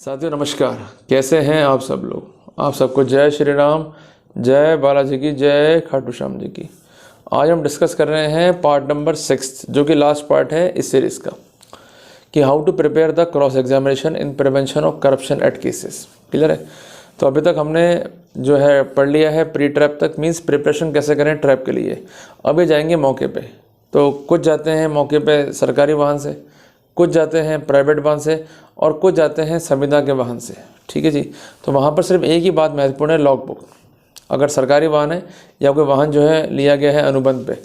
साथियों नमस्कार, कैसे हैं आप सब लोग। आप सबको जय श्री राम, जय बालाजी की, जय खाटू श्याम जी की। आज हम डिस्कस कर रहे हैं पार्ट नंबर 6 जो कि लास्ट पार्ट है इस सीरीज़ का, कि how to prepare the cross examination in prevention of corruption at cases. Clear है। तो अभी तक हमने जो है पढ़ लिया है प्री ट्रैप तक, मीन्स प्रिपरेशन कैसे करें ट्रैप के लिए। अभी जाएंगे मौके पे। तो कुछ जाते हैं मौके पे सरकारी वाहन से, कुछ जाते हैं प्राइवेट वाहन से, और कुछ जाते हैं संविदा के वाहन से। ठीक है जी। तो वहाँ पर सिर्फ एक ही बात महत्वपूर्ण है, लॉग बुक। अगर सरकारी वाहन है या कोई वाहन जो है लिया गया है अनुबंध पे,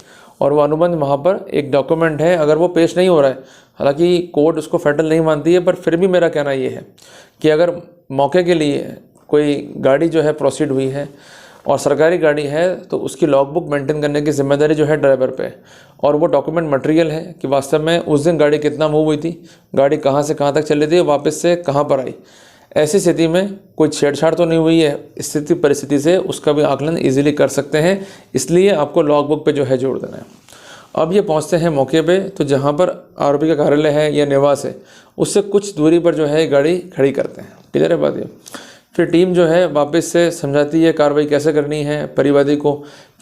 और वो अनुबंध वहाँ पर एक डॉक्यूमेंट है, अगर वो पेश नहीं हो रहा है, हालांकि कोर्ट उसको फेडरल नहीं मानती है, पर फिर भी मेरा कहना ये है कि अगर मौके के लिए कोई गाड़ी जो है प्रोसीड हुई है और सरकारी गाड़ी है, तो उसकी लॉग बुक मेंटेन करने की जिम्मेदारी जो है ड्राइवर पे है। और वो डॉक्यूमेंट मटेरियल है कि वास्तव में उस दिन गाड़ी कितना मूव हुई थी, गाड़ी कहाँ से कहाँ तक चली थी, वापस से कहाँ पर आई। ऐसी स्थिति में कोई छेड़छाड़ तो नहीं हुई है, स्थिति परिस्थिति से उसका भी आकलन ईजिली कर सकते हैं। इसलिए आपको लॉग बुक पर जो है जोड़ देना है। अब ये पहुँचते हैं मौके पे, तो जहाँ पर आरोपी का कार्यालय है या निवास है, उससे कुछ दूरी पर जो है गाड़ी खड़ी करते हैं। क्लियर है बात ये। फिर टीम जो है वापस से समझाती है कार्रवाई कैसे करनी है परिवादी को।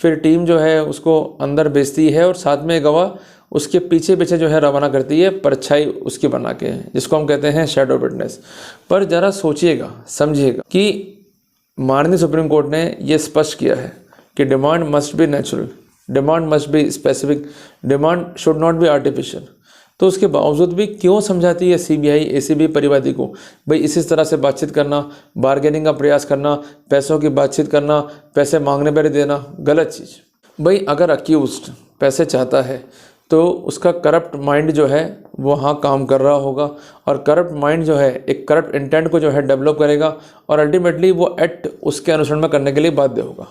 फिर टीम जो है उसको अंदर भेजती है और साथ में गवाह उसके पीछे पीछे जो है रवाना करती है, परछाई उसकी बना के, जिसको हम कहते हैं शैडो विटनेस। पर ज़रा सोचिएगा, समझिएगा कि माननीय सुप्रीम कोर्ट ने ये स्पष्ट किया है कि demand must be natural, demand must be specific, demand should not be artificial. तो उसके बावजूद भी क्यों समझाती है सीबीआई एसीबी परिवादी को, भाई इसी तरह से बातचीत करना, बार्गेनिंग का प्रयास करना, पैसों की बातचीत करना, पैसे मांगने पर देना, गलत चीज़। भाई अगर अक्यूज्ड पैसे चाहता है तो उसका करप्ट माइंड जो है वो वहाँ काम कर रहा होगा, और करप्ट माइंड जो है एक करप्ट इंटेंट को जो है डेवलप करेगा, और अल्टीमेटली वो एक्ट उसके अनुसरण में करने के लिए बाध्य होगा।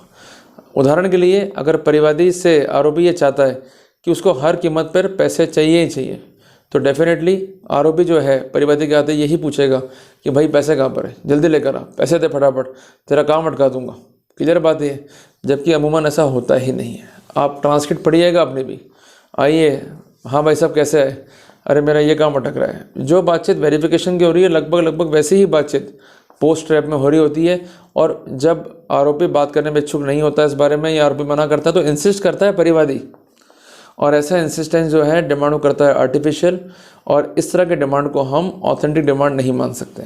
उदाहरण के लिए अगर परिवादी से आरोपी ये चाहता है कि उसको हर कीमत पर पैसे चाहिए ही चाहिए, तो डेफिनेटली आरोपी जो है परिवादी के आते यही पूछेगा कि भाई पैसे कहाँ पर है, जल्दी लेकर आ, पैसे दे फटाफट, तेरा काम अटका दूंगा। क्लियर बात है। जबकि अमूमन ऐसा होता ही नहीं है। आप ट्रांसक्रिप्ट पढ़िएगा अपने भी, आइए, हाँ भाई साहब कैसे है, अरे मेरा ये काम अटक रहा है। जो बातचीत वेरिफिकेशन की हो रही है लगभग वैसी ही बातचीत पोस्ट ट्रैप में हो रही होती है। और जब आरोपी बात करने में इच्छुक नहीं होता इस बारे में, या आरोपी मना करता है, तो इंसिस्ट करता है परिवादी, और ऐसा इंसिस्टेंस जो है डिमांड को करता है आर्टिफिशियल। और इस तरह के डिमांड को हम ऑथेंटिक डिमांड नहीं मान सकते।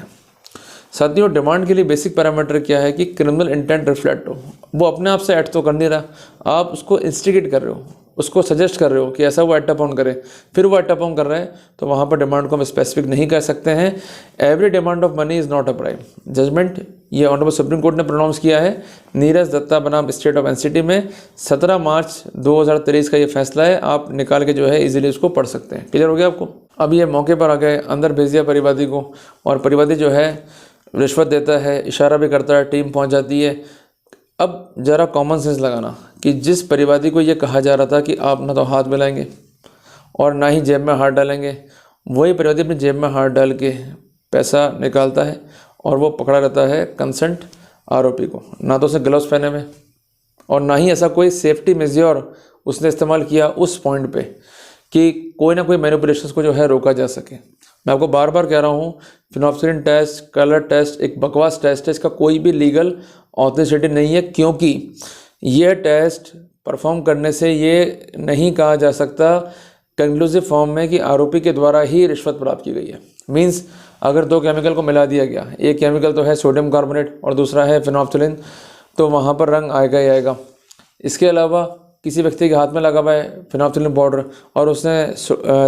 साथियों, डिमांड के लिए बेसिक पैरामीटर क्या है कि क्रिमिनल इंटेंट रिफ्लेक्ट हो। वो अपने आप से एक्ट तो कर नहीं रहा, आप उसको इंस्टिगेट कर रहे हो, उसको सजेस्ट कर रहे हो कि ऐसा वो एक्ट अपॉन करे, फिर वो एक्ट अपॉन कर रहा है, तो वहाँ पर डिमांड को हम स्पेसिफिक नहीं कर सकते हैं। Every demand of money is not a prime. Judgement ये ऑनरेबल सुप्रीम कोर्ट ने प्रोनाउंस किया है नीरज दत्ता बनाम स्टेट ऑफ एनसीटी में। 17 मार्च 2023 का ये फैसला है। आप निकाल के जो है इजीली उसको पढ़ सकते हैं। क्लियर हो गया आपको। अब ये मौके पर आ गए, अंदर भेज दिया परिवादी को, और परिवादी जो है रिश्वत देता है, इशारा भी करता है, टीम पहुंच जाती है। अब ज़रा कॉमन सेंस लगाना कि जिस परिवादी को ये कहा जा रहा था कि आप ना तो हाथ मिलाएंगे और ना ही जेब में हाथ डालेंगे, वही परिवादी अपनी जेब में हाथ डाल के पैसा निकालता है, और वो पकड़ा रहता है कंसेंट आरोपी को। ना तो उसने ग्लव्स पहने में, और ना ही ऐसा कोई सेफ्टी मेजर उसने इस्तेमाल किया उस पॉइंट पे कि कोई ना कोई मैनिपुलेशंस को जो है रोका जा सके। मैं आपको बार बार कह रहा हूँ, फिनोप्सिलिन टेस्ट, कलर टेस्ट एक बकवास टेस्ट है, इसका कोई भी लीगल ऑथेंटिसिटी नहीं है, क्योंकि ये टेस्ट परफॉर्म करने से ये नहीं कहा जा सकता कंक्लूसिव फॉर्म में कि आरोपी के द्वारा ही रिश्वत प्राप्त की गई है। मींस अगर दो केमिकल को मिला दिया गया, एक केमिकल तो है सोडियम कार्बोनेट और दूसरा है फिनोप्सिलिन, तो वहाँ पर रंग आएगा ही आएगा। इसके अलावा किसी व्यक्ति के हाथ में लगा हुआ है फिनोप्सिलिन पाउडर, और उसने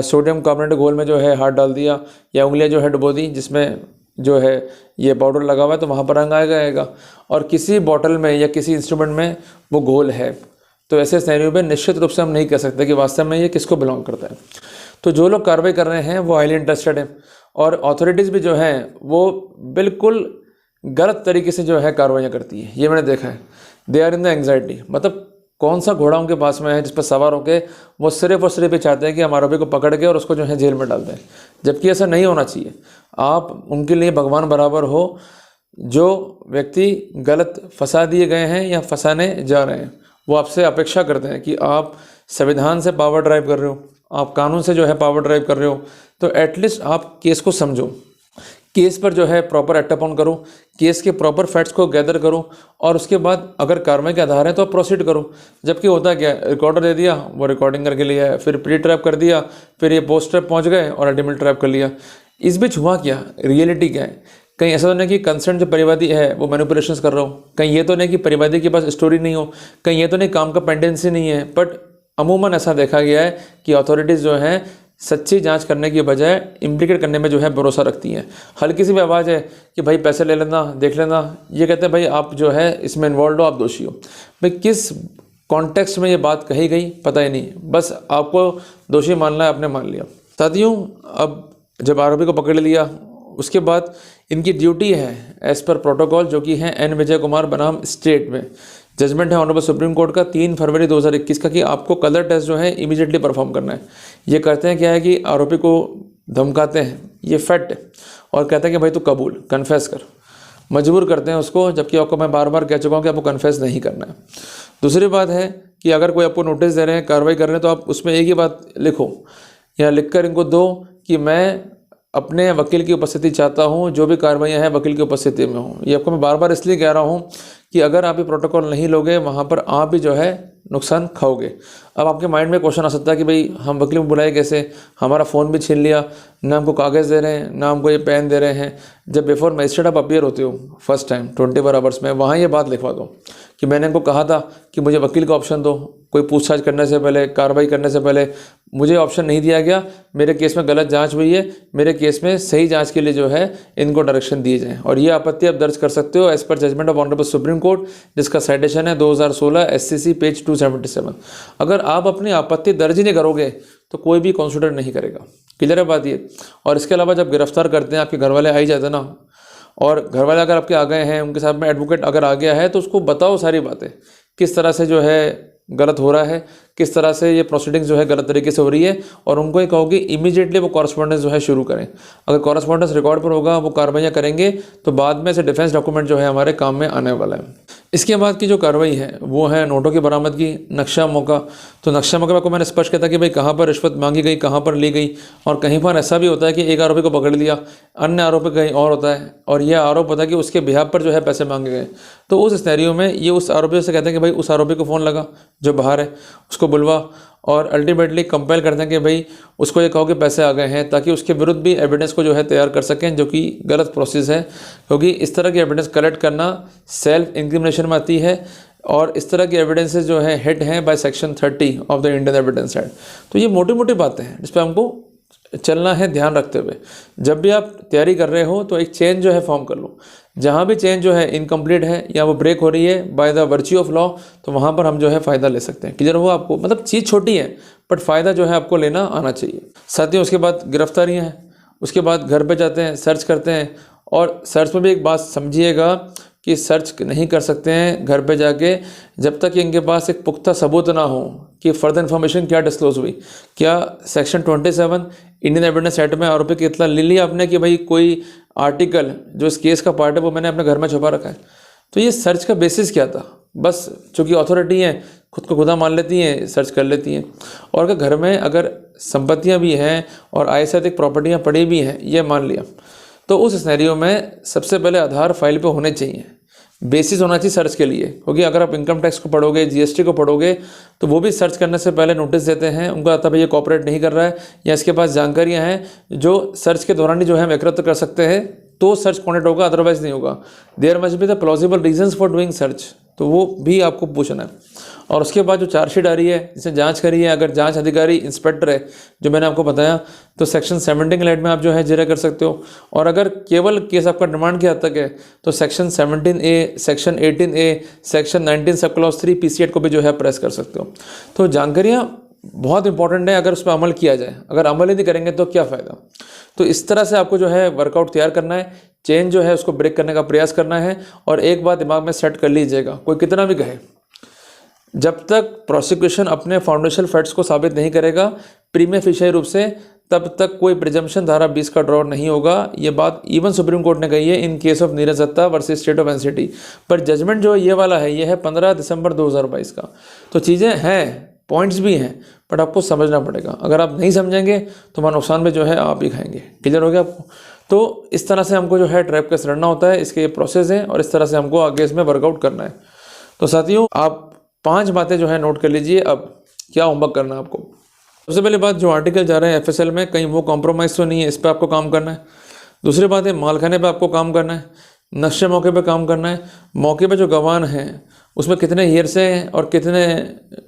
सोडियम कार्बोनेट घोल में जो है हाथ डाल दिया, या उंगलियां जो है डुबो दी जिसमें जो है ये पाउडर लगा हुआ है, तो वहाँ पर रंग आएगा। और किसी बॉटल में या किसी इंस्ट्रूमेंट में वो घोल है, तो ऐसे सिनेरियो में निश्चित रूप से हम नहीं कह सकते कि वास्तव में ये किसको बिलोंग करता है। तो जो लोग कार्रवाई कर रहे हैं वो हाईली इंटरेस्टेड हैं, और अथॉरिटीज़ भी जो हैं वो बिल्कुल गलत तरीके से जो है कार्रवाइयाँ करती है। ये मैंने देखा है। They are in the anxiety. मतलब कौन सा घोड़ा उनके पास में है जिस पर सवार होकर वो सिर्फ और सिर्फ ये चाहते हैं कि हम आरोपी को पकड़ के और उसको जो है जेल में डाल दें, जबकि ऐसा नहीं होना चाहिए। आप उनके लिए भगवान बराबर हो। जो व्यक्ति गलत फंसा दिए गए हैं या फंसाने जा रहे हैं, वो आपसे अपेक्षा करते हैं कि आप संविधान से पावर ड्राइव कर रहे हो, आप कानून से जो है पावर ड्राइव कर रहे हो, तो एटलीस्ट आप केस को समझो। केस पर जो है प्रॉपर एक्ट अपॉन करो, केस के प्रॉपर फैक्ट्स को गैदर करो और उसके बाद अगर कार्रवाई के आधार है तो आप प्रोसीड करो। जबकि होता क्या, रिकॉर्डर दे दिया, वो रिकॉर्डिंग करके लिया है, फिर प्री ट्रैप कर दिया, फिर ये पोस्ट ट्रैप पहुंच गए और अल्टीमेट ट्रैप कर लिया। इस बीच हुआ क्या, रियलिटी क्या है? कहीं ऐसा तो नहीं कि कंसर्न जो परिवादी है वो मैनिपुलेशंस कर रहा हो, कहीं ये तो नहीं कि परिवादी के पास स्टोरी नहीं हो, कहीं ये तो नहीं काम का पेंडेंसी नहीं है। बट अमूमन ऐसा देखा गया है कि अथॉरिटीज़ जो हैं सच्ची जांच करने की बजाय इम्प्लीकेट करने में जो है भरोसा रखती हैं। हल्की सी भी आवाज़ है कि भाई पैसे ले लेना, देख लेना, ये कहते हैं भाई आप जो है इसमें इन्वॉल्व हो, आप दोषी हो। भाई किस कॉन्टेक्स्ट में ये बात कही गई पता ही नहीं, बस आपको दोषी मानना है, आपने मान लिया। साथियों, अब जब आरोपी को पकड़ लिया उसके बाद इनकी ड्यूटी है एज़ पर प्रोटोकॉल, जो कि है एन विजय कुमार बनाम स्टेट में जजमेंट है ऑनरेबल सुप्रीम कोर्ट का 3 फरवरी 2021 का, कि आपको कलर टेस्ट जो है इमीडिएटली परफॉर्म करना है। ये करते हैं क्या है कि आरोपी को धमकाते हैं, ये फैक्ट है, और कहते हैं कि भाई तू कबूल कन्फेस कर, मजबूर करते हैं उसको, जबकि आपको मैं बार बार कह चुका हूँ कि आपको कन्फेस नहीं करना है। दूसरी बात है कि अगर कोई आपको नोटिस दे रहे हैं, कार्रवाई कर रहे हैं, तो आप उसमें एक ही बात लिखो या लिख कर इनको दो कि मैं अपने वकील की उपस्थिति चाहता हूं, जो भी कार्रवाइयां हैं वकील की उपस्थिति में हों। ये आपको मैं बार बार इसलिए कह रहा हूं कि अगर आप ये प्रोटोकॉल नहीं लोगे वहां पर आप भी जो है नुकसान खाओगे। अब आपके माइंड में क्वेश्चन आ सकता है कि भाई हम वकील को बुलाए कैसे, हमारा फ़ोन भी छीन लिया, ना हमको कागज़ दे रहे हैं, ना हमको ये पेन दे रहे हैं। जब बिफोर मजिस्ट्रेट आप अपीयर होते हो फर्स्ट टाइम 24 आवर्स में, वहाँ ये बात लिखवा दो कि मैंने इनको कहा था कि मुझे वकील का ऑप्शन दो, कोई पूछताछ करने से पहले, कार्रवाई करने से पहले मुझे ऑप्शन नहीं दिया गया, मेरे केस में गलत जांच हुई है, मेरे केस में सही जांच के लिए जो है इनको डायरेक्शन दिए जाएं। और ये आपत्ति आप दर्ज कर सकते हो as per judgement of honourable supreme court, जिसका साइटेशन है 2016 SCC पेज 277। अगर आप अपनी आपत्ति दर्ज ही नहीं करोगे तो कोई भी कंसिडर नहीं करेगा। क्लियर है बात ये। और इसके अलावा जब गिरफ्तार करते हैं, आपके घर वाले आ ही जाते हैं ना, और घर वाले अगर आपके आ गए हैं, उनके साथ में एडवोकेट अगर आ गया है, तो उसको बताओ सारी बातें, किस तरह से जो है गलत हो रहा है, किस तरह से ये प्रोसीडिंग्स जो है गलत तरीके से हो रही है, और उनको ये कहो कि इमीडिएटली वो कॉरस्पॉन्डेंस जो है शुरू करें। अगर कॉरस्पॉन्डेंस रिकॉर्ड पर होगा, वो कार्रवाइयाँ करेंगे, तो बाद में से डिफेंस डॉक्यूमेंट जो है हमारे काम में आने वाला है। इसके बाद की जो कार्रवाई है वो है नोटों की बरामदगी, नक्शा मौका। तो नक्शा मौका को मैंने स्पष्ट किया था कि भाई कहाँ पर रिश्वत मांगी गई, कहाँ पर ली गई, और कहीं पर ऐसा भी होता है कि एक आरोपी को पकड़ लिया, अन्य आरोपी कहीं और होता है, और यह आरोप होता है कि उसके बिहाफ पर जो है पैसे मांगे गए। तो उस स्थितियों में ये उस आरोपी से कहते हैं कि भाई उस आरोपी को फ़ोन लगा जो बाहर है, उसको बुलवा, और अल्टीमेटली कंपेल करते हैं कि भाई उसको ये कहो कि पैसे आ गए हैं, ताकि उसके विरुद्ध भी एविडेंस को जो है तैयार कर सकें, जो कि गलत प्रोसेस है, क्योंकि इस तरह की एविडेंस कलेक्ट करना सेल्फ इंक्रिमिनेशन में आती है, और इस तरह की एविडेंसेस जो है हिट हैं by section 30 of the Indian evidence act. तो ये मोटी मोटी बातें हैं जिस पर हमको चलना है ध्यान रखते हुए। जब भी आप तैयारी कर रहे हो तो एक चेन जो है फॉर्म कर लो, जहाँ भी चेन जो है इनकम्प्लीट है या वो ब्रेक हो रही है by the virtue of law, तो वहाँ पर हम जो है फ़ायदा ले सकते हैं। क्लियर हो आपको? मतलब चीज़ छोटी है बट फ़ायदा जो है आपको लेना आना चाहिए। साथियों, उसके बाद गिरफ्तारियाँ हैं, उसके बाद घर पे जाते हैं, सर्च करते हैं, और सर्च में भी एक बात समझिएगा कि सर्च नहीं कर सकते हैं घर पे जाके जब तक कि इनके पास एक पुख्ता सबूत ना हो कि फर्दर इन्फॉर्मेशन क्या डिस्क्लोज हुई। क्या सेक्शन 27 इंडियन एविडेंस एक्ट में आरोपी की इत्तला ले लिया आपने कि भाई कोई आर्टिकल जो इस केस का पार्ट है वो मैंने अपने घर में छुपा रखा है? तो ये सर्च का बेसिस क्या था? बस चूँकि अथॉरिटी हैं, खुद को खुदा मान लेती हैं, सर्च कर लेती हैं। और अगर घर में अगर संपत्तियाँ भी हैं और आय से अधिक प्रॉपर्टियाँ पड़ी भी हैं, ये मान लिया, तो उस सिनेरियो में सबसे पहले आधार फाइल पे होने चाहिए, बेसिस होना चाहिए सर्च के लिए। क्योंकि अगर आप इनकम टैक्स को पढ़ोगे, GST को पढ़ोगे, तो वो भी सर्च करने से पहले नोटिस देते हैं, उनको आता है भाई ये कॉपरेट नहीं कर रहा है या इसके पास जानकारियां हैं जो सर्च के दौरान ही जो है हम एकत्र कर सकते हैं, तो सर्च कॉन्टेक्ट होगा, अदरवाइज नहीं होगा। There must be the plausible reasons for doing search, तो वो भी आपको पूछना है। और उसके बाद जो चार्जशीट आ रही है, जिसे जांच करी है, अगर जांच अधिकारी इंस्पेक्टर है जो मैंने आपको बताया, तो सेक्शन 17 के लाइट में आप जो है जिरह कर सकते हो। और अगर केवल केस आपका डिमांड की हद तक है तो section 17A, section 18A, section 19 sub clause 3 PC act को भी जो है प्रेस कर सकते हो। तो जानकारियाँ बहुत इंपॉर्टेंट है अगर उस पर अमल किया जाए, अगर अमल ही नहीं करेंगे तो क्या फ़ायदा। तो इस तरह से आपको जो है वर्कआउट तैयार करना है, चेन जो है उसको ब्रेक करने का प्रयास करना है। और एक बात दिमाग में सेट कर लीजिएगा, कोई कितना भी कहे, जब तक प्रोसिक्यूशन अपने फाउंडेशनल फैक्ट्स को साबित नहीं करेगा प्रीमिया फेशियल रूप से, तब तक कोई प्रिजम्पशन धारा 20 का ड्रॉ नहीं होगा। ये बात इवन सुप्रीम कोर्ट ने कही है in case of Neeraj Dutta versus state of NCT. पर जजमेंट जो ये वाला है, ये है 15 दिसंबर 2022 का। तो चीज़ें हैं, पॉइंट्स भी हैं, बट आपको समझना पड़ेगा। अगर आप नहीं समझेंगे तो वहाँ नुकसान में जो है आप ही खाएंगे। क्लियर हो गया आपको? तो इस तरह से हमको जो है ट्रैप कैसे लड़ना होता है, इसके ये प्रोसेस है और इस तरह से हमको आगे इसमें वर्कआउट करना है। तो साथियों, आप 5 बातें जो है नोट कर लीजिए। अब क्या होमवर्क करना है आपको। सबसे पहले बात, जो आर्टिकल जा रहे हैं एफएसएल में, कहीं वो कॉम्प्रोमाइज़ तो नहीं है, इस पर आपको काम करना है। दूसरी बात है, मालखाने पे आपको काम करना है, नक्शे मौके पे काम करना है। मौके पे जो गवाह हैं उसमें कितने हियरसे हैं और कितने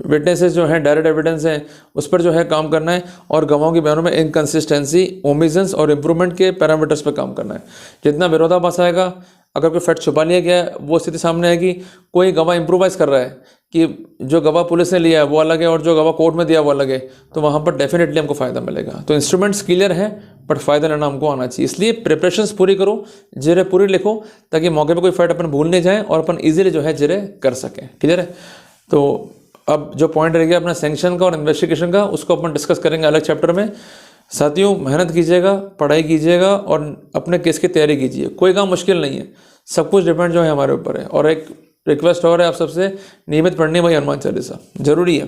विटनेसेस जो हैं डायरेक्ट एविडेंस हैं, उस पर जो है काम करना है। और गवाहों के बयानों में इनकन्सिस्टेंसी, ओमिशंस और इम्प्रूवमेंट के पैरामीटर्स पर काम करना है। जितना विरोधाभास आएगा, अगर कोई फैक्ट छुपा लिया गया है, वो स्थिति सामने आएगी। कोई गवाह इम्प्रोवाइज़ कर रहा है कि जो गवाह पुलिस ने लिया है वो अलग है और जो गवाह कोर्ट में दिया वो अलग है, तो वहाँ पर डेफिनेटली हमको फ़ायदा मिलेगा। तो इंस्ट्रूमेंट्स क्लियर हैं, बट फ़ायदा लेना हमको आना चाहिए। इसलिए प्रिपरेशंस पूरी करो, जिरे पूरी लिखो, ताकि मौके पे कोई फैक्ट अपन भूल नहीं जाए और अपन इजीली जो है जिरे कर सकें। क्लियर है। तो अब जो पॉइंट रह गया अपना सैंक्शन का और इन्वेस्टिगेशन का, उसको अपन डिस्कस करेंगे अलग चैप्टर में। साथियों, मेहनत कीजिएगा, पढ़ाई कीजिएगा और अपने केस की तैयारी कीजिए। कोई काम मुश्किल नहीं है, सब कुछ डिपेंड जो है हमारे ऊपर है। और एक रिक्वेस्ट और है आप सबसे, नियमित पढ़ने भाई हनुमान चालीसा जरूरी है,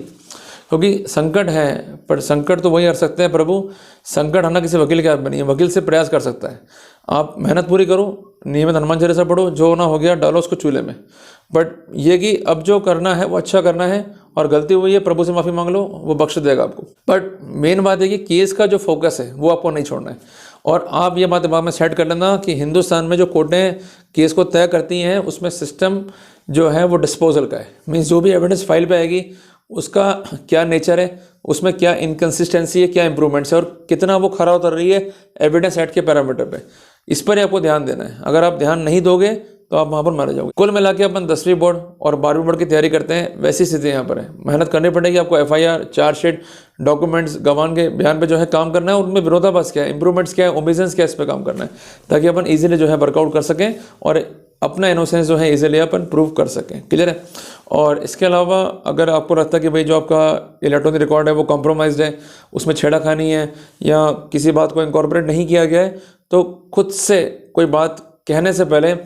क्योंकि संकट है, पर संकट तो वही हर सकते हैं प्रभु। संकट हरना किसी वकील के हाथ में नहीं है, वकील से प्रयास कर सकता है। आप मेहनत पूरी करो, नियमित हनुमान चालीसा पढ़ो, जो ना हो गया डालो उसको चूल्हे में। बट ये कि अब जो करना है वो अच्छा करना है, और गलती हुई है प्रभु से माफ़ी मांग लो, वो बख्श देगा आपको। बट मेन बात है कि केस का जो फोकस है वो आपको नहीं छोड़ना है। और आप ये बात दिमाग में सेट कर लेना कि हिंदुस्तान में जो कोर्टें केस को तय करती हैं, उसमें सिस्टम जो है वो डिस्पोजल का है। मीन्स जो भी एविडेंस फाइल पे आएगी उसका क्या नेचर है, उसमें क्या इनकन्सिस्टेंसी है, क्या इंप्रूवमेंट्स है, और कितना वो खरा उतर रही है एविडेंस एक्ट के पैरामीटर पे। इस पर ही आपको ध्यान देना है। अगर आप ध्यान नहीं दोगे तो आप वहाँ पर मारे जाओगे। कुल मिला के अपन 10वीं बोर्ड और 12वीं बोर्ड की तैयारी करते हैं, वैसी स्थिति यहाँ पर है। मेहनत करनी पड़ेगी आपको। एफआईआर, चार्जशीट, डॉक्यूमेंट्स, गवाह के बयान पे जो है काम करना है, उनमें विरोधाभास क्या है, इंप्रूवमेंट्स क्या है, ओमिशंस क्या है, इस पर काम करना है, ताकि अपन ईजिली जो है वर्कआउट कर सकें और अपना इनोसेंस जो है इजीली अपन प्रूव कर सकें। क्लियर है। और इसके अलावा अगर आपको लगता है कि भाई जो आपका इलेक्ट्रॉनिक रिकॉर्ड है वो कॉम्प्रोमाइज़ है, उसमें छेड़खानी है या किसी बात को इनकॉर्पोरेट नहीं किया गया है, तो खुद से कोई बात कहने से पहले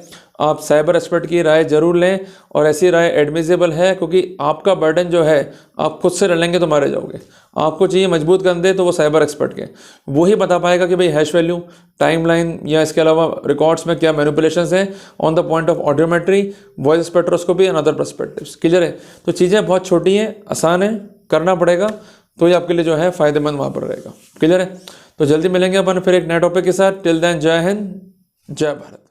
आप साइबर एक्सपर्ट की राय जरूर लें। और ऐसी राय एडमिसेबल है, क्योंकि आपका बर्डन जो है आप खुद से लड़ेंगे तो मारे जाओगे। आपको चाहिए मजबूत कंधे, तो वो साइबर एक्सपर्ट के, वो ही बता पाएगा कि भाई हैश वैल्यू, टाइमलाइन या इसके अलावा रिकॉर्ड्स में क्या मैनिपुलेशंस हैं on the point of audiometry, voice spectroscopy and other perspectives. Clear है। तो चीज़ें बहुत छोटी हैं, आसान है, करना पड़ेगा, तो ये आपके लिए जो है फ़ायदेमंद वहाँ पर रहेगा। क्लियर है। तो जल्दी मिलेंगे अपन फिर एक नए टॉपिक के साथ। टिल देन, जय हिंद, जय भारत।